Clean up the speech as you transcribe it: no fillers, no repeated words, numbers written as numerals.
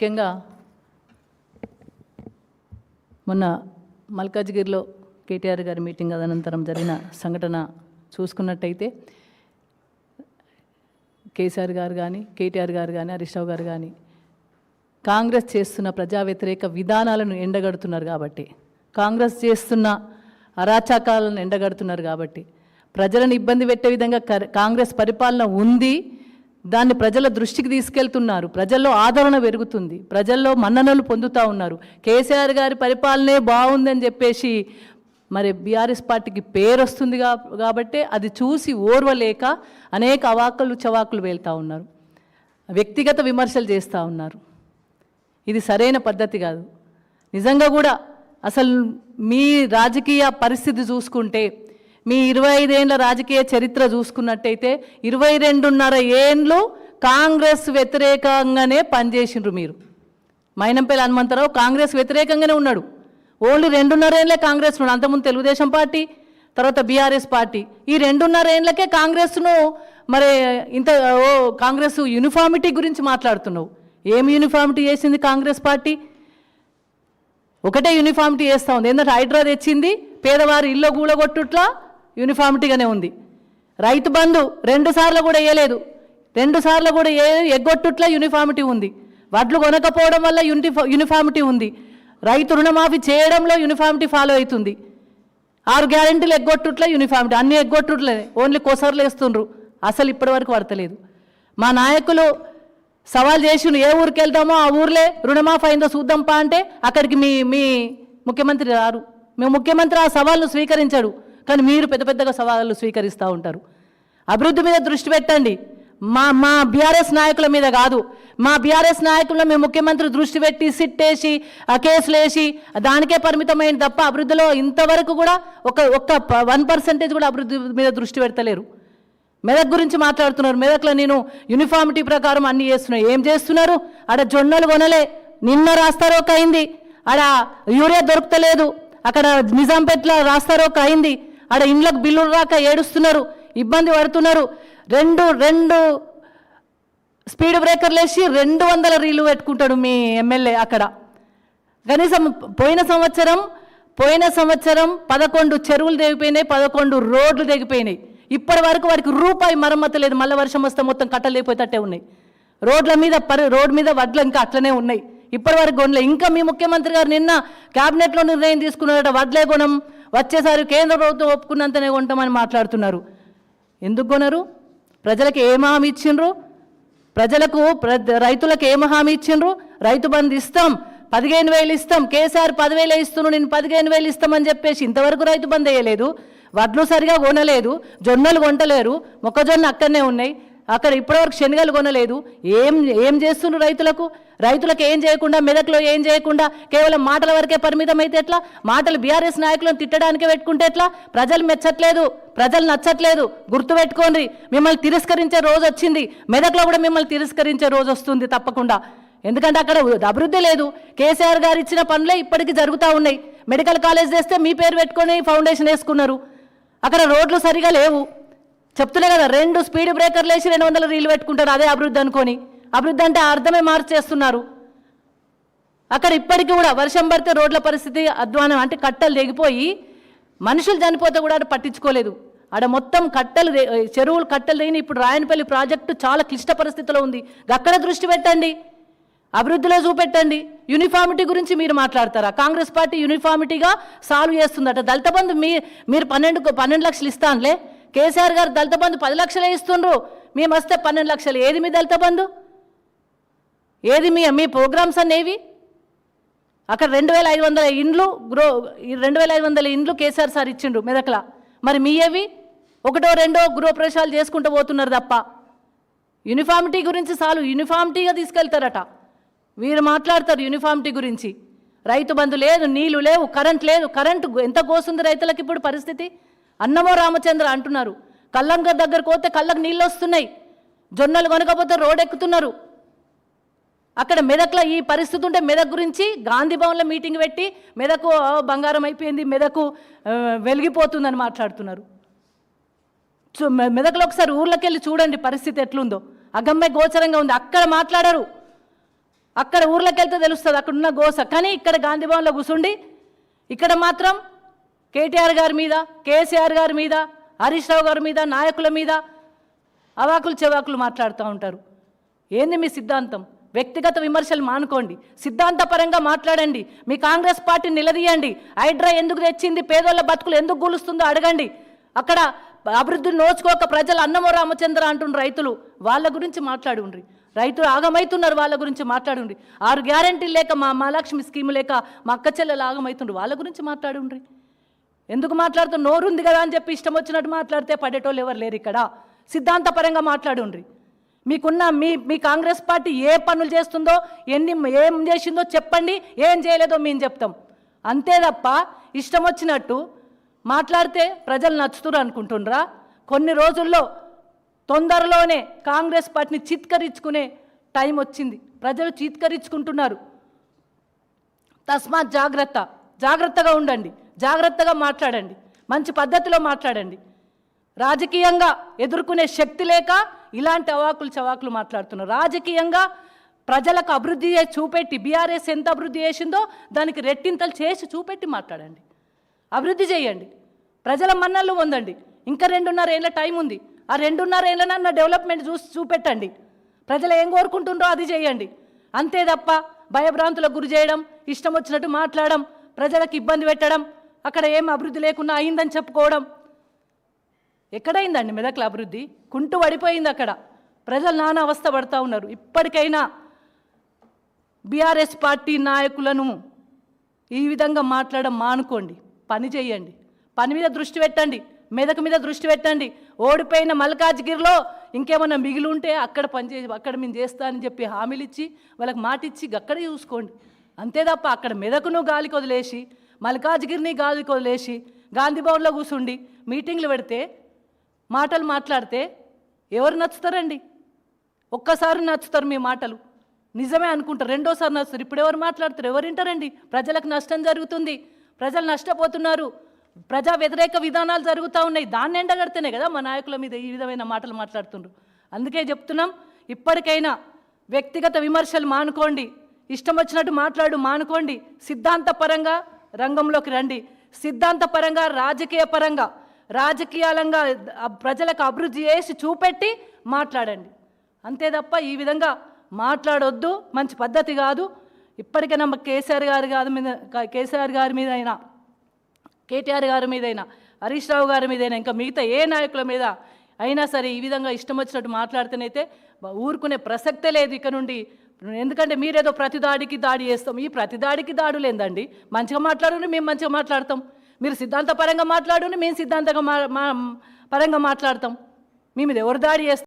ముఖ్యంగా మొన్న మల్కాజ్గిరిలో కేటీఆర్ గారి మీటింగ్ అనంతరం జరిగిన సంఘటన చూసుకున్నట్టయితే కేసీఆర్ గారు కానీ కేటీఆర్ గారు కానీ హరీష్ రావు గారు కానీ కాంగ్రెస్ చేస్తున్న ప్రజా వ్యతిరేక విధానాలను ఎండగడుతున్నారు కాబట్టి, కాంగ్రెస్ చేస్తున్న అరాచకాలను ఎండగడుతున్నారు కాబట్టి, ప్రజలను ఇబ్బంది పెట్టే విధంగా కాంగ్రెస్ పరిపాలన ఉంది, దాన్ని ప్రజల దృష్టికి తీసుకెళ్తున్నారు, ప్రజల్లో ఆదరణ పెరుగుతుంది, ప్రజల్లో మన్ననలు పొందుతూ ఉన్నారు. కేసీఆర్ గారి పరిపాలనే బాగుందని చెప్పేసి మరి బీఆర్ఎస్ పార్టీకి పేరు వస్తుంది కాబట్టి అది చూసి ఓర్వలేక అనేక అవాకులు చవాకులు వేలుతూ ఉన్నారు, వ్యక్తిగత విమర్శలు చేస్తూ ఉన్నారు. ఇది సరైన పద్ధతి కాదు. నిజంగా కూడా అసలు మీ రాజకీయ పరిస్థితి చూసుకుంటే, మీ 25 ఏళ్ళ రాజకీయ చరిత్ర చూసుకున్నట్టయితే 22.5 ఏళ్ళు కాంగ్రెస్ వ్యతిరేకంగానే పనిచేసిండ్రు మీరు. మైనంపల్లి హనుమంతరావు కాంగ్రెస్ వ్యతిరేకంగానే ఉన్నాడు. ఓన్లీ 2.5 ఏళ్ళే కాంగ్రెస్ ఉన్నాడు. అంతకుముందు తెలుగుదేశం పార్టీ, తర్వాత బీఆర్ఎస్ పార్టీ. ఈ 2.5 ఏళ్ళకే కాంగ్రెస్ను మరి ఇంత కాంగ్రెస్ యూనిఫామిటీ గురించి మాట్లాడుతున్నావు. ఏం యూనిఫామిటీ చేసింది కాంగ్రెస్ పార్టీ? ఒకటే యూనిఫామిటీ చేస్తూ ఉంది. ఎందుకంటే హైడ్రా తెచ్చింది, పేదవారి ఇల్లు గూడగొట్టుట్లా యూనిఫామిటీగానే ఉంది. రైతు బంధు 2 సార్లు కూడా వేయలేదు, 2 సార్లు కూడా ఎగ్గొట్టుట్లా యూనిఫామిటీ ఉంది. వడ్లు కొనకపోవడం వల్ల యూనిఫామిటీ ఉంది. రైతు రుణమాఫీ చేయడంలో యూనిఫామిటీ ఫాలో అవుతుంది. 6 గ్యారెంటీలు ఎగ్గొట్టుట్లా యూనిఫామిటీ, అన్నీ ఎగ్గొట్టుట్లే, ఓన్లీ కొసర్లు వేస్తుండ్రు. అసలు ఇప్పటివరకు పడతలేదు. మా నాయకులు సవాల్ చేసిండు, ఏ ఊరికి వెళ్తామో ఆ ఊర్లే రుణమాఫీ అయిందో చూద్దాంపా అంటే అక్కడికి మీ ముఖ్యమంత్రి రారు. మీ ముఖ్యమంత్రి ఆ సవాళ్ళను స్వీకరించాడు. కానీ మీరు పెద్ద పెద్దగా సవాళ్ళు స్వీకరిస్తూ ఉంటారు. అభివృద్ధి మీద దృష్టి పెట్టండి. మా బీఆర్ఎస్ నాయకుల మీద కాదు. మా బీఆర్ఎస్ నాయకుల మీ ముఖ్యమంత్రి దృష్టి పెట్టి సిట్టేసి ఆ కేసులు వేసి దానికే పరిమితమైంది తప్ప అభివృద్ధిలో ఇంతవరకు కూడా ఒక్క 1% కూడా అభివృద్ధి మీద దృష్టి పెడతలేరు. మెదక్ గురించి మాట్లాడుతున్నారు. మెదక్లో నేను యూనిఫామిటీ ప్రకారం అన్నీ చేస్తున్నాను. ఏం చేస్తున్నారు? ఆడ జొన్నలు కొనలే, నిన్న రాస్తారోక అయింది. ఆడ యూరియా దొరుకుతలేదు. అక్కడ నిజాంపేటలో రాస్తారోక అయింది. ఆడ ఇండ్లకు బిల్లులు రాక ఏడుస్తున్నారు, ఇబ్బంది పడుతున్నారు. రెండు స్పీడ్ బ్రేకర్లు వేసి 200 రీలు పెట్టుకుంటాడు మీ ఎమ్మెల్యే అక్కడ. కనీసం పోయిన సంవత్సరం 11 చెరువులు తెగిపోయినాయి, 11 రోడ్లు తెగిపోయినాయి. ఇప్పటి వరకు వారికి రూపాయి మరమ్మతు లేదు. మళ్ళీ వర్షం వస్తే మొత్తం కట్టలు లేకపోయేటట్టే ఉన్నాయి. రోడ్ మీద వడ్లు ఇంకా అట్లనే ఉన్నాయి. ఇప్పటి వరకు కొనలే. ఇంకా మీ ముఖ్యమంత్రి గారు నిన్న క్యాబినెట్లో నిర్ణయం తీసుకున్నారట, వడ్లే కొనం, వచ్చేసారి కేంద్ర ప్రభుత్వం ఒప్పుకున్నంతనే కొంటామని మాట్లాడుతున్నారు. ఎందుకు కొనరు? ప్రజలకు ఏం హామీ ఇచ్చిండ్రు? రైతులకు ఏం హామీ ఇచ్చిండ్రు? రైతు బంధు ఇస్తాం, 15,000 ఇస్తాం, కేసీఆర్ 10,000 ఇస్తున్నాను, నేను 15,000 ఇస్తామని చెప్పేసి ఇంతవరకు రైతు బంధు వేయలేదు. వడ్లు సరిగా కొనలేదు, జొన్నలు కొంటలేరు, మొక్కజొన్న అక్కడనే ఉన్నాయి. అక్కడ ఇప్పటివరకు శనగలు కొనలేదు. ఏం చేస్తున్నారు రైతులకు ఏం చేయకుండా, మెదక్లో ఏం చేయకుండా కేవలం మాటల వరకే పరిమితం అయితే ఎట్లా? మాటలు బీఆర్ఎస్ నాయకులను తిట్టడానికే పెట్టుకుంటే ఎట్లా? ప్రజలు మెచ్చట్లేదు, ప్రజలు నచ్చట్లేదు. గుర్తుపెట్టుకోండి, మిమ్మల్ని తిరస్కరించే రోజు వచ్చింది. మెదక్లో కూడా మిమ్మల్ని తిరస్కరించే రోజు వస్తుంది తప్పకుండా. ఎందుకంటే అక్కడ అభివృద్ధి లేదు. కేసీఆర్ గారు ఇచ్చిన పనులే ఇప్పటికీ జరుగుతూ ఉన్నాయి. మెడికల్ కాలేజ్ చేస్తే మీ పేరు పెట్టుకొని ఫౌండేషన్ వేసుకున్నారు. అక్కడ రోడ్లు సరిగా లేవు. చెప్తున్నా కదా, 2 స్పీడ్ బ్రేకర్లు వేసి 200 రీలు పెట్టుకుంటారు. అదే అభివృద్ధి అనుకొని. అభివృద్ధి అంటే అర్థమే మార్చేస్తున్నారు. అక్కడ ఇప్పటికీ కూడా వర్షం పడితే రోడ్ల పరిస్థితి అధ్వానం. అంటే కట్టలు తెగిపోయి మనుషులు చనిపోతే కూడా పట్టించుకోలేదు. ఆడ మొత్తం చెరువులు కట్టలు తెగిన. ఇప్పుడు రాయనపల్లి ప్రాజెక్టు చాలా క్లిష్ట పరిస్థితిలో ఉంది. అక్కడ దృష్టి పెట్టండి, అభివృద్ధిలో చూపెట్టండి. యూనిఫామిటీ గురించి మీరు మాట్లాడతారా? కాంగ్రెస్ పార్టీ యూనిఫామిటీగా సాల్వ్ చేస్తుందట. దళిత బంధు మీరు 12 లక్షలు ఇస్తానులే. కేసీఆర్ గారు దళిత బంధు 10 లక్షలే ఇస్తుండ్రు, మేము వస్తే 12 లక్షలు. ఏది మీ దళిత బంధు? ఏది మీ ప్రోగ్రామ్స్ అనేవి? అక్కడ 2,500 ఇండ్లు 2,500 ఇండ్లు కేసీఆర్ సార్ ఇచ్చిండ్రు మెదక్లా. మరి మీ ఏవి? 1, 2 గృహప్రవేశాలు చేసుకుంటూ పోతున్నారు తప్ప యూనిఫామిటీ గురించి యూనిఫామిటీగా తీసుకెళ్తారట. వీరు మాట్లాడతారు యూనిఫామిటీ గురించి. రైతు బంధు లేదు, నీళ్లు లేవు, కరెంట్ లేదు. కరెంటు ఎంత కోస్తుంది రైతులకు ఇప్పుడు పరిస్థితి? అన్నమో రామచంద్ర అంటున్నారు. కల్లంగర్ దగ్గరకు పోతే కళ్ళకు నీళ్ళు వస్తున్నాయి, జొన్నలు కొనకపోతే రోడ్ ఎక్కుతున్నారు. అక్కడ మెదక్లో ఈ పరిస్థితి ఉంటే మెదక్ గురించి గాంధీ భవన్లో మీటింగ్ పెట్టి మెదకు బంగారం అయిపోయింది, మెదకు వెలిగిపోతుందని మాట్లాడుతున్నారు. మెదక్లో ఒకసారి ఊర్లోకి వెళ్ళి చూడండి పరిస్థితి ఎట్లుందో. అగమ్య గోచరంగా ఉంది. అక్కడ మాట్లాడరు. అక్కడ ఊర్లోకి వెళ్తే తెలుస్తుంది అక్కడ ఉన్న గోస. కానీ ఇక్కడ గాంధీ భవన్లో కూర్చుండి ఇక్కడ మాత్రం కేటీఆర్ గారి మీద, కేసీఆర్ గారి మీద, హరీష్ రావు గారి మీద, నాయకుల మీద అవాకులు చెవాకులు మాట్లాడుతూ ఉంటారు. ఏంది మీ సిద్ధాంతం? వ్యక్తిగత విమర్శలు మానుకోండి, సిద్ధాంతపరంగా మాట్లాడండి. మీ కాంగ్రెస్ పార్టీని నిలదీయండి. హైడ్రా ఎందుకు తెచ్చింది, పేదోళ్ళ బతుకులు ఎందుకు గూలుస్తుందో అడగండి. అక్కడ అభివృద్ధిని నోచుకోక ప్రజలు అన్నమో రామచంద్ర అంటున్నారు రైతులు, వాళ్ళ గురించి మాట్లాడి ఉండ్రి. రైతులు ఆగమవుతున్నారు, వాళ్ళ గురించి మాట్లాడి ఉండ్రి. 6 గ్యారెంటీలు లేక, మా మహాలక్ష్మి స్కీమ్ లేక మా అక్క చెల్లెలు ఆగమవుతుండ్రు, వాళ్ళ గురించి మాట్లాడి ఉండ్రి. ఎందుకు మాట్లాడుతూ నోరుంది కదా అని చెప్పి ఇష్టం వచ్చినట్టు మాట్లాడితే పడేటోళ్ళు ఎవరు లేరు ఇక్కడ. సిద్ధాంతపరంగా మాట్లాడి ఉండ్రి. మీకున్న మీ కాంగ్రెస్ పార్టీ ఏ పనులు చేస్తుందో, ఏం చేసిందో చెప్పండి, ఏం చేయలేదో మేము చెప్తాం. అంతే తప్ప ఇష్టం వచ్చినట్టు మాట్లాడితే ప్రజలు నచ్చుతురు అనుకుంటుండ్రా? కొన్ని రోజుల్లో తొందరలోనే కాంగ్రెస్ పార్టీని చిత్కరించుకునే టైం వచ్చింది. ప్రజలు చిత్కరించుకుంటున్నారు. తస్మాత్ జాగ్రత్తగా ఉండండి, జాగ్రత్తగా మాట్లాడండి, మంచి పద్ధతిలో మాట్లాడండి. రాజకీయంగా ఎదుర్కొనే శక్తి లేక ఇలాంటి అవాకులు చవాకులు మాట్లాడుతున్నారు. రాజకీయంగా ప్రజలకు అభివృద్ధి చూపెట్టి, బీఆర్ఎస్ ఎంత అభివృద్ధి చేసిందో దానికి రెట్టింతలు చేసి చూపెట్టి మాట్లాడండి. అభివృద్ధి చేయండి, ప్రజల మన్నలు పొందండి. ఇంకా 2.5 ఏళ్ళ టైం ఉంది. ఆ 2.5 ఏళ్ళనన్న డెవలప్మెంట్ చూపెట్టండి. ప్రజలు ఏం కోరుకుంటుండ్రో అది చేయండి. అంతే తప్ప భయభ్రాంతులకు గురి చేయడం, ఇష్టం వచ్చినట్టు మాట్లాడడం, ప్రజలకు ఇబ్బంది పెట్టడం, అక్కడ ఏం అభివృద్ధి లేకుండా అయిందని చెప్పుకోవడం. ఎక్కడైందండి మెదక్ల అభివృద్ధి? కుంటు పడిపోయింది అక్కడ. ప్రజలు నానా అవస్థ పడుతూ ఉన్నారు. ఇప్పటికైనా బీఆర్ఎస్ పార్టీ నాయకులను ఈ విధంగా మాట్లాడడం మానుకోండి, పని చేయండి, పని మీద దృష్టి పెట్టండి, మెదక్ మీద దృష్టి పెట్టండి. ఓడిపోయిన మల్కాజ్గిరిలో ఇంకేమన్నా మిగిలి ఉంటే అక్కడ అక్కడ మేము చేస్తా అని చెప్పి హామీలు ఇచ్చి వాళ్ళకి మాట ఇచ్చి అక్కడే చూసుకోండి. అంతే తప్ప అక్కడ మెదకును గాలికి వదిలేసి, మల్కాజ్గిరిని గాలికి వదిలేసి, గాంధీ భవన్లో కూర్చుండి మీటింగ్లు పెడితే, మాటలు మాట్లాడితే ఎవరు నచ్చుతారండి? ఒక్కసారి నచ్చుతారు మీ మాటలు, నిజమే అనుకుంటారు. రెండోసారి నచ్చుతారు. ఇప్పుడు ఎవరు మాట్లాడతారు? ఎవరు వింటారండి? ప్రజలకు నష్టం జరుగుతుంది, ప్రజలు నష్టపోతున్నారు, ప్రజా వ్యతిరేక విధానాలు జరుగుతూ ఉన్నాయి. దాన్ని ఎండగడితేనే కదా మా నాయకుల మీద ఈ విధమైన మాటలు మాట్లాడుతుండ్రు. అందుకే చెప్తున్నాం, ఇప్పటికైనా వ్యక్తిగత విమర్శలు మానుకోండి, ఇష్టం వచ్చినట్టు మానుకోండి. సిద్ధాంతపరంగా రంగంలోకి రండి. సిద్ధాంతపరంగా, రాజకీయాలంగా ప్రజలకు అభివృద్ధి చేసి చూపెట్టి మాట్లాడండి. అంతే తప్ప ఈ విధంగా మాట్లాడొద్దు, మంచి పద్ధతి కాదు. ఇప్పటికైనా కేసీఆర్ గారి మీద అయినా, కేటీఆర్ గారి మీదైనా, హరీష్ రావు గారి మీదైనా, ఇంకా మిగతా ఏ నాయకుల మీద అయినా సరే ఈ విధంగా ఇష్టం వచ్చినట్టు మాట్లాడితేనైతే ఊరుకునే ప్రసక్తే లేదు ఇక నుండి. ఎందుకంటే మీరేదో ప్రతిదాడికి దాడి చేస్తాం. ఈ ప్రతిదాడికి దాడులేందండి? మంచిగా మాట్లాడుని, మేము మంచిగా మాట్లాడతాం. మీరు సిద్ధాంతపరంగా మాట్లాడుని, మేము సిద్ధాంతంగా పరంగా మాట్లాడతాం. మీ మీద ఎవరు దాడి చేస్తాం?